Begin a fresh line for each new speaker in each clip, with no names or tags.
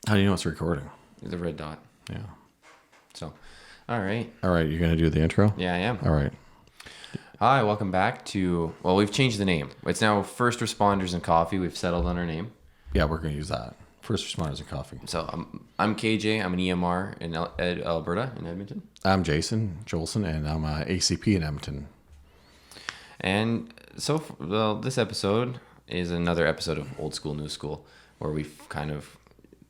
How do you know it's recording?
The red dot.
Yeah.
So, all right.
All right, you're going to do the intro?
Yeah, I am.
All right.
Hi, welcome back to, well, we've changed the name. It's now First Responders and Coffee. We've settled on our name.
Yeah, we're going to use that. First Responders and Coffee.
So, I'm KJ. I'm an EMR in Alberta, in Edmonton.
I'm Jason Jolson, and I'm a ACP in Edmonton.
And so, well, this episode is another episode of Old School, New School, where we kind of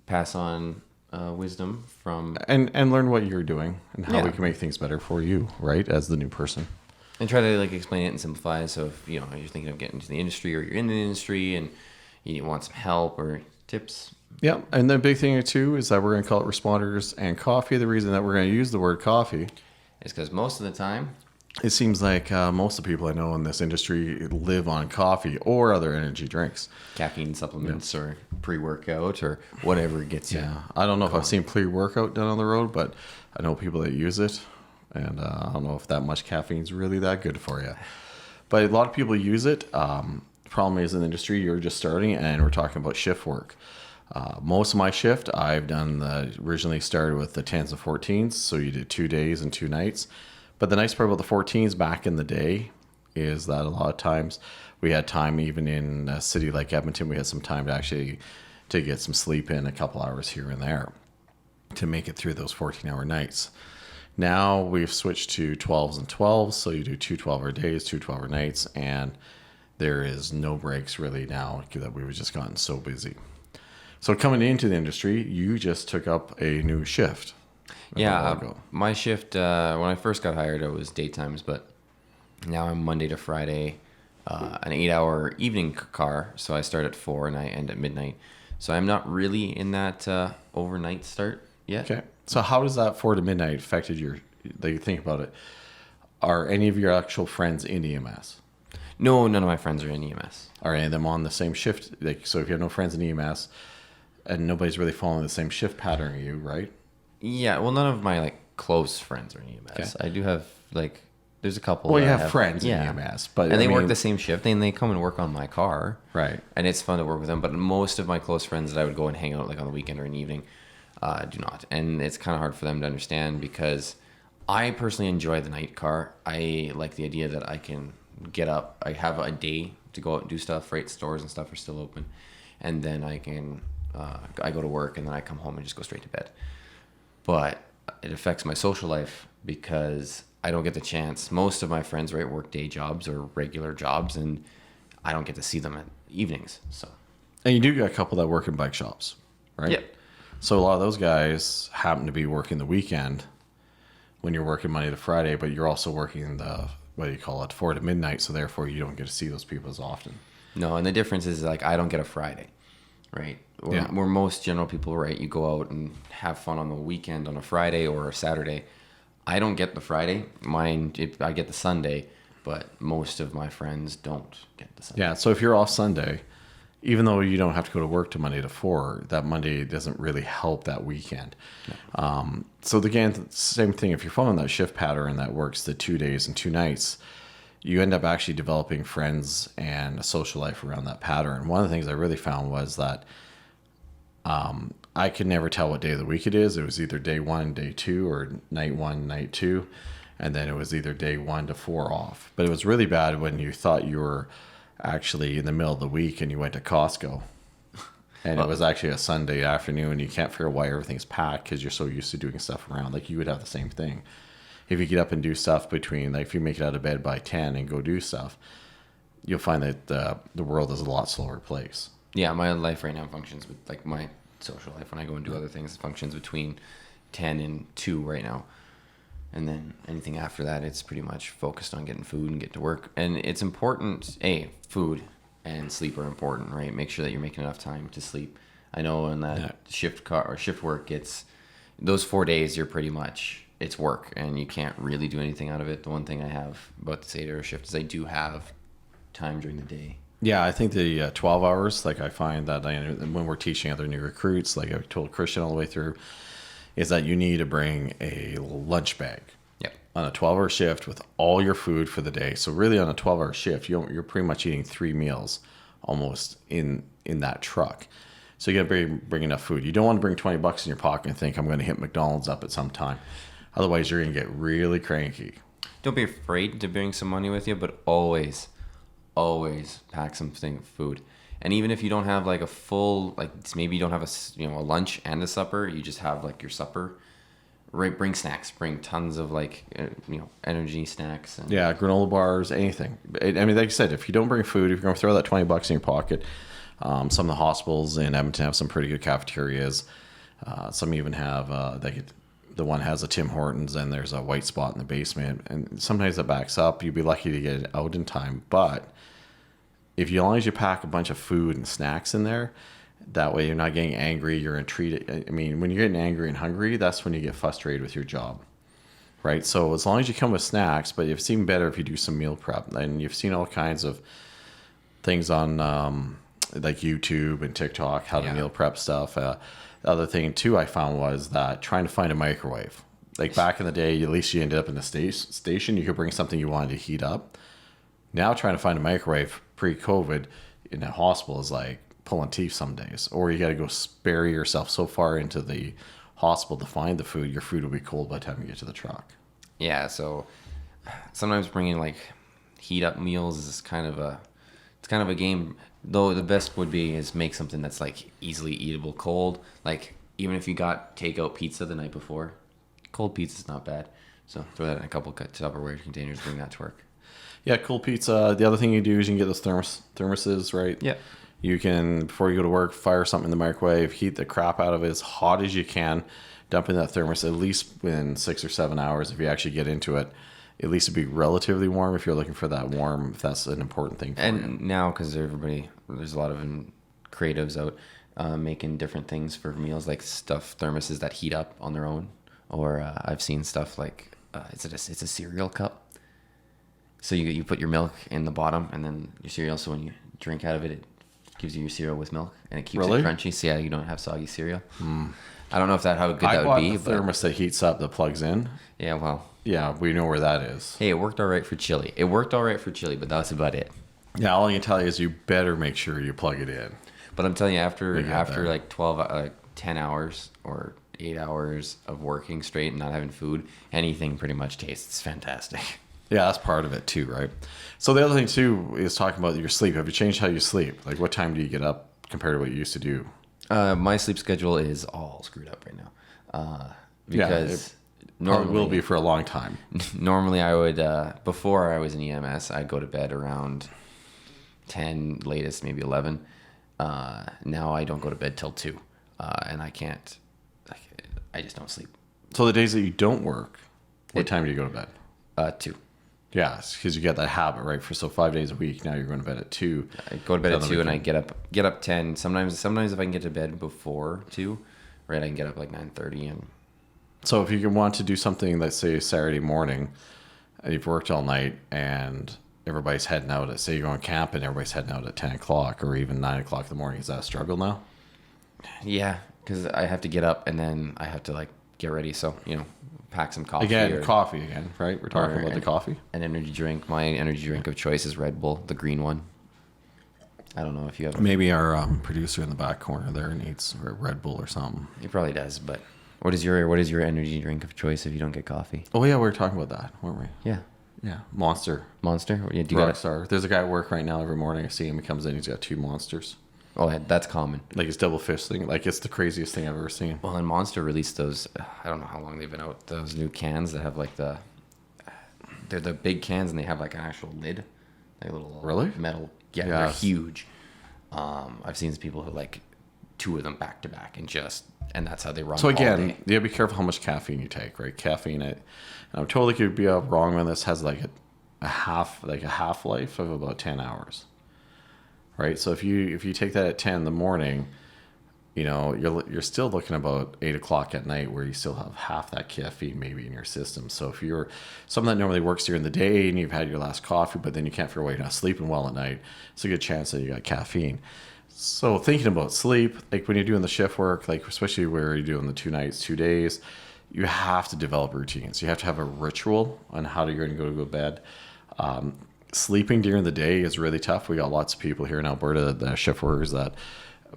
pass on wisdom from...
And learn what you're doing and how
Yeah.
we can make things better for you, right, as the new person.
And try to explain it and simplify it. So if you're thinking of getting into the industry, or you're in the industry and you want some help or tips.
Yeah, and the big thing too is that we're going to call it Responders and Coffee. The reason that we're going to use the word coffee
It's because most of the time,
it seems like most of the people I know in this industry live on coffee or other energy drinks.
caffeine supplements or pre-workout or whatever gets you.
Yeah, I don't know if I've seen pre-workout done on the road, but I know people that use it, and I don't know if that much caffeine is really that good for you. But a lot of people use it. The problem is in the industry, you're just starting, and we're talking about shift work. Most of my shift, I've done originally started with the 10s and 14s, so you did 2 days and 2 nights. But the nice part about the 14s back in the day is that a lot of times we had time, even in a city like Edmonton, we had some time to get some sleep in, a couple hours here and there to make it through those 14-hour nights. Now we've switched to 12s and 12s, so you do 2 12-hour days, 2 12-hour nights, and there is no breaks really now that we've just gotten so busy. So coming into the industry, you just took up a new shift.
Yeah, my shift, when I first got hired, it was daytimes, but now I'm Monday to Friday, an 8-hour evening car. So I start at 4 and I end at midnight. So I'm not really in that overnight start yet.
Okay. So how does that 4 to midnight affected you think about it? Are any of your actual friends in EMS?
No, none of my friends are in EMS.
Are any of them on the same shift? So if you have no friends in EMS and nobody's really following the same shift pattern as you, right?
Yeah, well, none of my close friends are in EMS.
Okay.
I do have there's a couple.
Well, you
that
have friends in EMS, but
and they work the same shift, and they come and work on my car,
right?
And it's fun to work with them. But most of my close friends that I would go and hang out on the weekend or in the evening, do not, and it's kind of hard for them to understand because I personally enjoy the night car. I like the idea that I can get up. I have a day to go out and do stuff. Right, stores and stuff are still open, and then I can I go to work and then I come home and just go straight to bed. But it affects my social life because I don't get the chance. Most of my friends, right, work day jobs or regular jobs, and I don't get to see them at evenings. So,
and you do get a couple that work in bike shops, right?
Yep.
So a lot of those guys happen to be working the weekend when you're working Monday to Friday, but you're also working the, 4 to midnight, so therefore you don't get to see those people as often.
No, and the difference is I don't get a Friday, right? Where most general people, right, you go out and have fun on the weekend on a Friday or a Saturday. I don't get the Friday. I get the Sunday, but most of my friends don't get the Sunday.
Yeah, so if you're off Sunday, even though you don't have to go to work to Monday to 4, that Monday doesn't really help that weekend. No. So again, same thing. If you're following that shift pattern that works the 2 days and 2 nights, you end up actually developing friends and a social life around that pattern. One of the things I really found was that I could never tell what day of the week it is. It was either day 1, day 2, or night 1, night 2. And then it was either day 1 to 4 off. But it was really bad when you thought you were actually in the middle of the week and you went to Costco. And it was actually a Sunday afternoon and you can't figure out why everything's packed because you're so used to doing stuff around. Like you would have the same thing. If you get up and do stuff between, if you make it out of bed by 10 and go do stuff, you'll find that the world is a lot slower place.
Yeah, my life right now functions with my social life when I go and do other things functions between 10 and 2 right now. And then anything after that, it's pretty much focused on getting food and get to work. And it's important, food and sleep are important, right? Make sure that you're making enough time to sleep. I know in that shift work, it's those 4 days you're pretty much, it's work and you can't really do anything out of it. The one thing I have about this 8-hour shift is I do have time during the day.
Yeah, I think the 12 hours, I find that when we're teaching other new recruits, like I told Christian all the way through, is that you need to bring a lunch bag.
Yep.
On a 12-hour shift with all your food for the day. So really on a 12-hour shift, you're pretty much eating 3 meals almost in that truck. So you got to bring enough food. You don't want to bring $20 in your pocket and think I'm going to hit McDonald's up at some time. Otherwise, you're going to get really cranky.
Don't be afraid to bring some money with you, but always, always pack something food. And even if you don't have like a full, like maybe you don't have a lunch and a supper, you just have like your supper. Right, bring snacks. Bring tons of like energy snacks. And
Yeah, granola bars, anything. I mean, like I said, if you don't bring food, if you're going to throw that $20 in your pocket, some of the hospitals in Edmonton have some pretty good cafeterias. Some even have the one has a Tim Hortons and there's a white spot in the basement, and sometimes it backs up. You'd be lucky to get it out in time, but if you, as long as you pack a bunch of food and snacks in there, that way you're not getting angry. You're going to treat it. I mean, when you're getting angry and hungry, that's when you get frustrated with your job, right? So as long as you come with snacks, but it's even better if you do some meal prep. And you've seen all kinds of things on like YouTube and TikTok, how to meal prep stuff. The other thing too I found was that trying to find a microwave. Like back in the day, at least you ended up in the station. You could bring something you wanted to heat up. Now trying to find a microwave pre-COVID in a hospital is like pulling teeth some days, or you got to go bury yourself so far into the hospital to find the food. Your food will be cold by the time you get to the truck.
Yeah, so sometimes bringing like heat up meals is kind of a game. Though the best would be is make something that's like easily eatable cold. Like even if you got takeout pizza the night before, cold pizza is not bad. So throw that in a couple Tupperware containers, bring that to work.
Yeah, cool pizza. The other thing you do is you can get those thermoses, right?
Yeah.
You can, before you go to work, fire something in the microwave, heat the crap out of it as hot as you can, dump in that thermos at least within 6 or 7 hours if you actually get into it. At least it'd be relatively warm if you're looking for that warm, if that's an important thing for you.
And now, because there's a lot of creatives out making different things for meals, like stuff thermoses that heat up on their own. Or I've seen stuff like, it's a cereal cup. So you put your milk in the bottom and then your cereal, so when you drink out of it, it gives you your cereal with milk, and it keeps it crunchy. So yeah, you don't have soggy cereal. I don't know if how good that would be.
I bought a thermos that heats up, that plugs in.
Yeah, well.
Yeah, we know where that is.
Hey, it worked all right for chili. But that's about it.
Yeah, all I can tell you is you better make sure you plug it in.
But I'm telling you, after like 10 hours or 8 hours of working straight and not having food, anything pretty much tastes fantastic.
Yeah, that's part of it too, right? So the other thing too is talking about your sleep. Have you changed how you sleep? Like what time do you get up compared to what you used to do?
My sleep schedule is all screwed up right now. Because
normally will be for a long time.
Normally I would, before I was in EMS, I'd go to bed around 10, latest maybe 11. Now I don't go to bed till 2. And I can't, I just don't sleep.
So the days that you don't work, what time do you go to bed?
2.
Yeah, because you get that habit, right? So 5 days a week, now you're going to bed at 2.
I go to bed at 2 and I get up 10. Sometimes if I can get to bed before 2, right, I can get up like 9:30. And
so if you want to do something, let's say Saturday morning, and you've worked all night and everybody's heading out at, say you're going camping, everybody's heading out at 10 o'clock or even 9 o'clock in the morning, is that a struggle now?
Yeah, because I have to get up and then I have to like get ready. So, pack some coffee.
Coffee again, right? We're talking about the coffee.
An energy drink. My energy drink of choice is Red Bull, the green one. I don't know if you have.
Maybe our producer in the back corner there needs Red Bull or something.
He probably does, but what is your energy drink of choice if you don't get coffee?
Oh yeah, we were talking about that, weren't we?
Yeah.
Yeah, Monster.
Monster? Yeah,
Rockstar. There's a guy at work right now every morning. I see him. He comes in. He's got 2 Monsters.
Oh, that's common.
Like it's double fisting. Like it's the craziest thing I've ever seen.
Well, and Monster released those. I don't know how long they've been out. Those new cans that have like they're the big cans and they have like an actual lid, like a little metal. Yeah, they're huge. I've seen people who like 2 of them back to back and that's how they run.
So again, you gotta be careful how much caffeine you take, right? Caffeine, I'm totally could be wrong when this has like a half-life of about 10 hours. Right, so if you take that at 10 in the morning, you're still looking about 8 o'clock at night where you still have half that caffeine maybe in your system. So if you're someone that normally works during the day and you've had your last coffee, but then you can't figure out you're not sleeping well at night, it's a good chance that you got caffeine. So thinking about sleep, like when you're doing the shift work, like especially where you're doing the 2 nights, 2 days, you have to develop routines. You have to have a ritual on how you're going to go to bed. Sleeping during the day is really tough. We got lots of people here in Alberta, the shift workers, that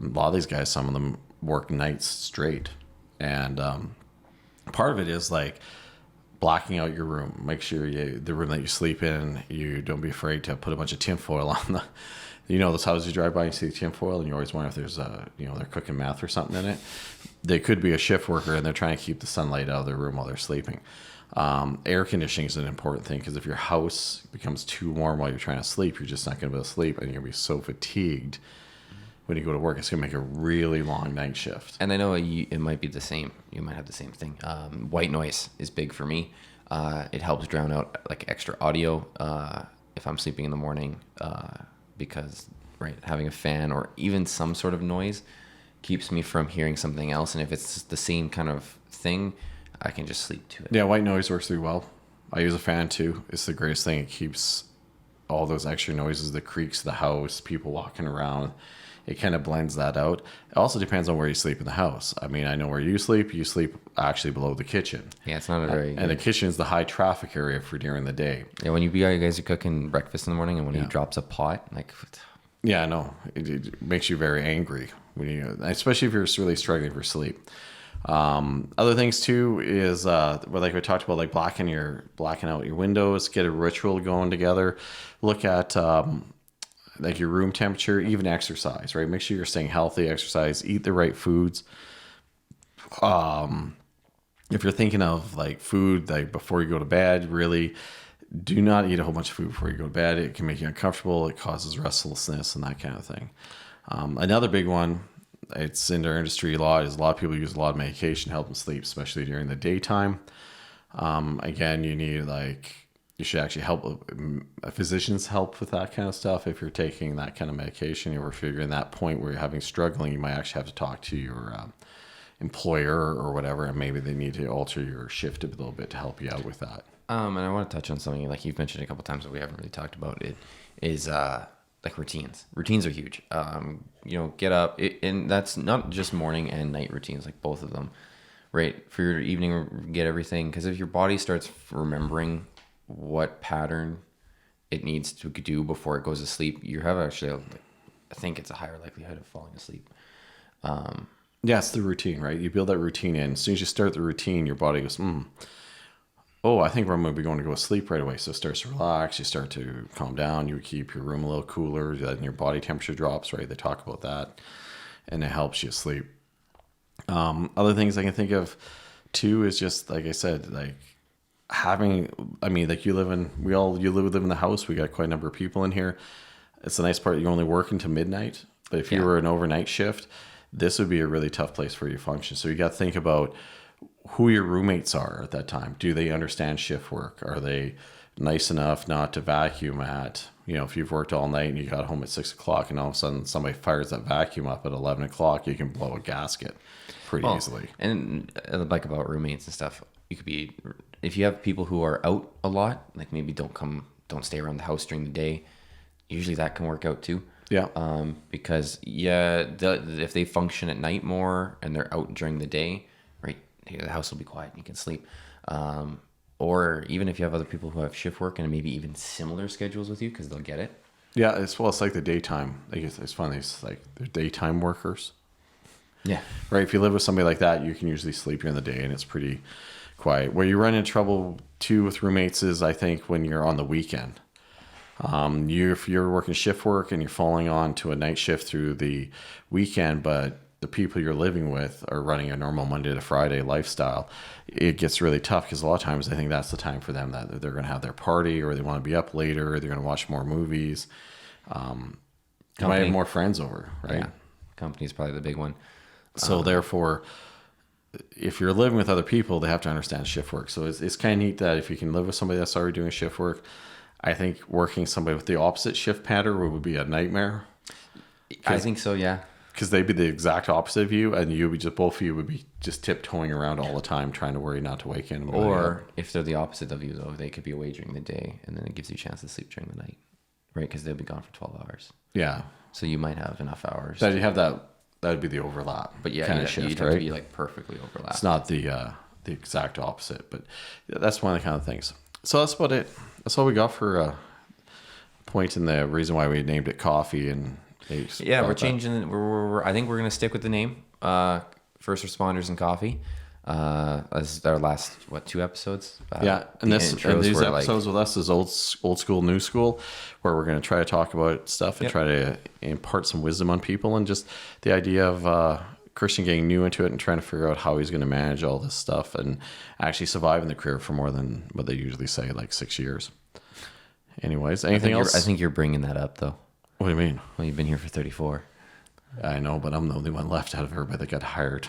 a lot of these guys, some of them work nights straight. And part of it is like blocking out your room. Make sure the room that you sleep in, you don't be afraid to put a bunch of tinfoil on the, those houses you drive by and see the tinfoil, and you always wonder if there's they're cooking meth or something in it. They could be a shift worker and they're trying to keep the sunlight out of their room while they're sleeping. Air conditioning is an important thing, because if your house becomes too warm while you're trying to sleep, you're just not going to be able to sleep, and you're going to be so fatigued when you go to work. It's going to make a really long night shift.
And I know it might be the same. You might have the same thing. White noise is big for me. It helps drown out like extra audio if I'm sleeping in the morning, because having a fan or even some sort of noise keeps me from hearing something else. And if it's the same kind of thing, I can just sleep to it.
Yeah, white noise works really well. I use a fan too. It's the greatest thing. It keeps all those extra noises, the creaks of the house, people walking around. It kind of blends that out. It also depends on where you sleep in the house. I mean, I know where you sleep. You sleep actually below the kitchen.
Yeah, it's not a very...
And the kitchen is the high traffic area for during the day.
Yeah, when you guys are cooking breakfast in the morning and when he drops a pot, like...
Yeah, no, it makes you very angry, especially if you're really struggling for sleep. Other things too is like we talked about, like blacking out your windows, get a ritual going together. Look at like your room temperature, even exercise, right? Make sure you're staying healthy, exercise, eat the right foods. If you're thinking of like food, like before you go to bed, really do not eat a whole bunch of food before you go to bed. It can make you uncomfortable. It causes restlessness and that kind of thing. Another big one, it's in our industry a lot, is a lot of people use a lot of medication to help them sleep, especially during the daytime. Again, you should actually help physicians help with that kind of stuff. If you're taking that kind of medication, or if you're in that point where you're struggling, you might actually have to talk to your employer or whatever, and maybe they need to alter your shift a little bit to help you out with that.
And I want to touch on something like you've mentioned a couple times that we haven't really talked about. It is like routines. Routines are huge. Get up, and that's not just morning and night routines, like both of them, right? For your evening, get everything, because if your body starts remembering what pattern it needs to do before it goes to sleep, you have actually, I think it's a higher likelihood of falling asleep.
Yeah, it's the routine, right? You build that routine in. As soon as you start the routine, your body goes, I think I'm going to be going to go to sleep right away. So it starts to relax. You start to calm down. You keep your room a little cooler. Then your body temperature drops, right? They talk about that. And it helps you sleep. Other things I can think of, too, is just, like I said, like you live in the house. We got quite a number of people in here. It's the nice part. You only work until midnight. But if you were an overnight shift, this would be a really tough place for you to function. So you got to think about who your roommates are at that time. Do they understand shift work? Are they nice enough not to vacuum at, if you've worked all night and you got home at 6 o'clock and all of a sudden somebody fires that vacuum up at 11 o'clock, you can blow a gasket pretty easily. And
like about roommates and stuff, you could be, if you have people who are out a lot, like maybe don't stay around the house during the day, usually that can work out too.
Yeah.
Because if they function at night more and they're out during the day, right, the house will be quiet and you can sleep. Or even if you have other people who have shift work and maybe even similar schedules with you, because they'll get it.
Yeah, it's like the daytime. It's funny. It's like they're daytime workers.
Yeah. Right.
If you live with somebody like that, you can usually sleep during the day and it's pretty quiet. Where you run into trouble too with roommates is, I think, when you're on the weekend. If you're working shift work and you're falling on to a night shift through the weekend, but the people you're living with are running a normal Monday to Friday lifestyle, it gets really tough, because a lot of times I think that's the time for them that they're going to have their party, or they want to be up later, or they're going to watch more movies. You might have more friends over, right?
Yeah. Company is probably the big one.
So therefore, if you're living with other people, they have to understand shift work. So it's kind of neat that if you can live with somebody that's already doing shift work, I think working somebody with the opposite shift pattern would be a nightmare.
I think so, yeah.
Because they'd be the exact opposite of you, and both of you would be just tiptoeing around all the time, trying to worry not to wake in.
Or if they're the opposite of you, though, they could be away during the day, and then it gives you a chance to sleep during the night, right? Because they'll be gone for 12 hours.
Yeah.
So you might have enough hours.
So you have that. That would be the overlap.
But yeah,
kind of shift,
you'd
right?
have to be like perfectly overlapped.
It's not the exact opposite, but that's one of the kind of things. So that's about it. That's all we got for point in the reason why we named it coffee. And
Yeah, we're changing. I think we're gonna stick with the name. First responders and coffee. This is our last 2 episodes.
Yeah, and these episodes with us is old school, new school, where we're going to try to talk about stuff and try to impart some wisdom on people, and just the idea of Christian getting new into it and trying to figure out how he's going to manage all this stuff and actually survive in the career for more than what they usually say, like 6 years. Anyways, anything else?
I think you're bringing that up though.
What do you mean?
Well, you've been here for 34.
I know, but I'm the only one left out of everybody that got hired.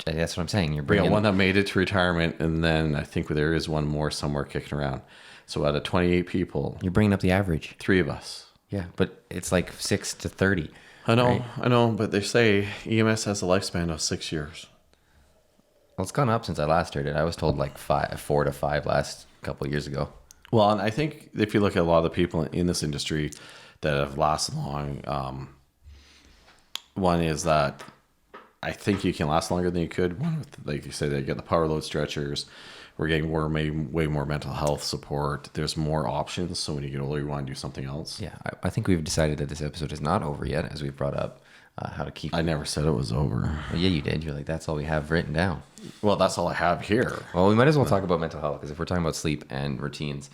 That's what I'm saying.
We got one that made it to retirement, and then I think there is one more somewhere kicking around. So out of 28 people,
you're bringing up the average.
3 of us.
Yeah, but it's like 6 to 30.
I know,
right?
I know, but they say EMS has a lifespan of 6 years.
Well, it's gone up since I last heard it. I was told like 4 to 5 last couple of years ago.
Well, and I think if you look at a lot of the people in this industry that have lasted long, one is that I think you can last longer than you could. One, like you said, they get the power load stretchers. We're getting way more mental health support. There's more options. So when you get older, you want to do something else.
Yeah, I think we've decided that this episode is not over yet, as we've brought up how to keep.
I never said it was over.
Well, yeah, you did. You're like, that's all we have written down.
Well, that's all I have here.
Well, we might as well talk about mental health, because if we're talking about sleep and routines,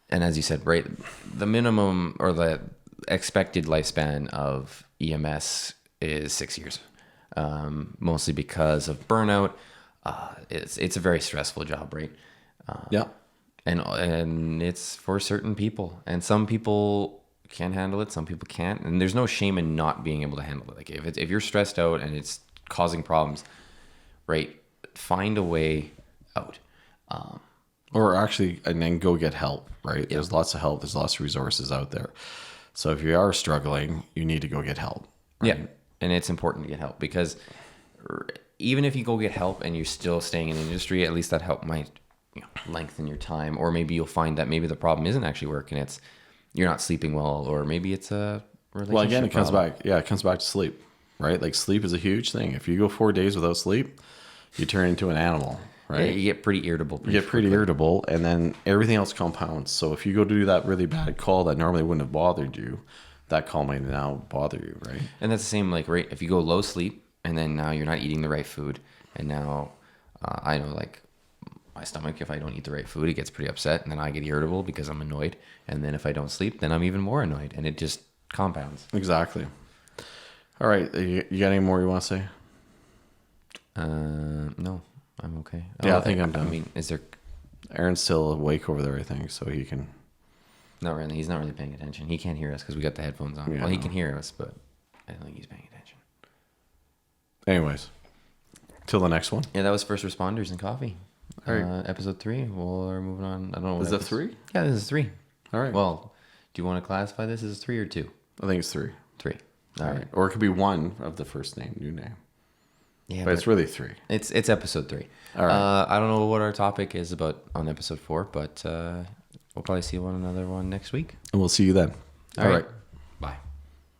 and as you said, right, the minimum or the expected lifespan of EMS is 6 years. Mostly because of burnout. It's a very stressful job, right?
Yeah.
And it's for certain people, and some people can handle it, some people can't, and there's no shame in not being able to handle it. Like if you're stressed out and it's causing problems, right, find a way out.
Or actually, and then go get help, right? Yeah. There's lots of help. There's lots of resources out there. So if you are struggling, you need to go get help. Right?
Yeah. And it's important to get help, because even if you go get help and you're still staying in the industry, at least that help might lengthen your time. Or maybe you'll find that maybe the problem isn't actually work and it's you're not sleeping well, or maybe it's a relationship.
Well, again, it comes
problem.
back. Yeah, it comes back to sleep, right? Like sleep is a huge thing. If you go 4 days without sleep, you turn into an animal, right?
Yeah, you get pretty irritable.
Irritable, and then everything else compounds. So if you go to do that really bad call that normally wouldn't have bothered you, that call may now bother you, right?
And that's the same, like, right, if you go low sleep and then now you're not eating the right food, and now I know, like, my stomach, if I don't eat the right food, it gets pretty upset, and then I get irritable because I'm annoyed, and then if I don't sleep, then I'm even more annoyed, and it just compounds.
Exactly. All right, you got any more you want to say?
No, I'm okay.
Yeah, I think I'm done.
I mean, is there...
Aaron's still awake over there, I think, so he can...
Not really. He's not really paying attention. He can't hear us because we got the headphones on.
Yeah,
well, he can hear us, but I don't think he's paying attention.
Anyways, till the next one.
Yeah, that was First Responders and Coffee.
All right.
Episode 3. We're moving on. I don't know.
Is that 3?
Yeah, this is 3.
All right.
Well, do you want to classify this as 3 or 2?
I think it's 3.
3. All right.
Or it could be 1 of the first name, new name.
Yeah,
but it's really 3.
It's episode 3.
All right.
I don't know what our topic is about on episode 4, but we'll probably see one another next week.
And we'll see you then.
All right.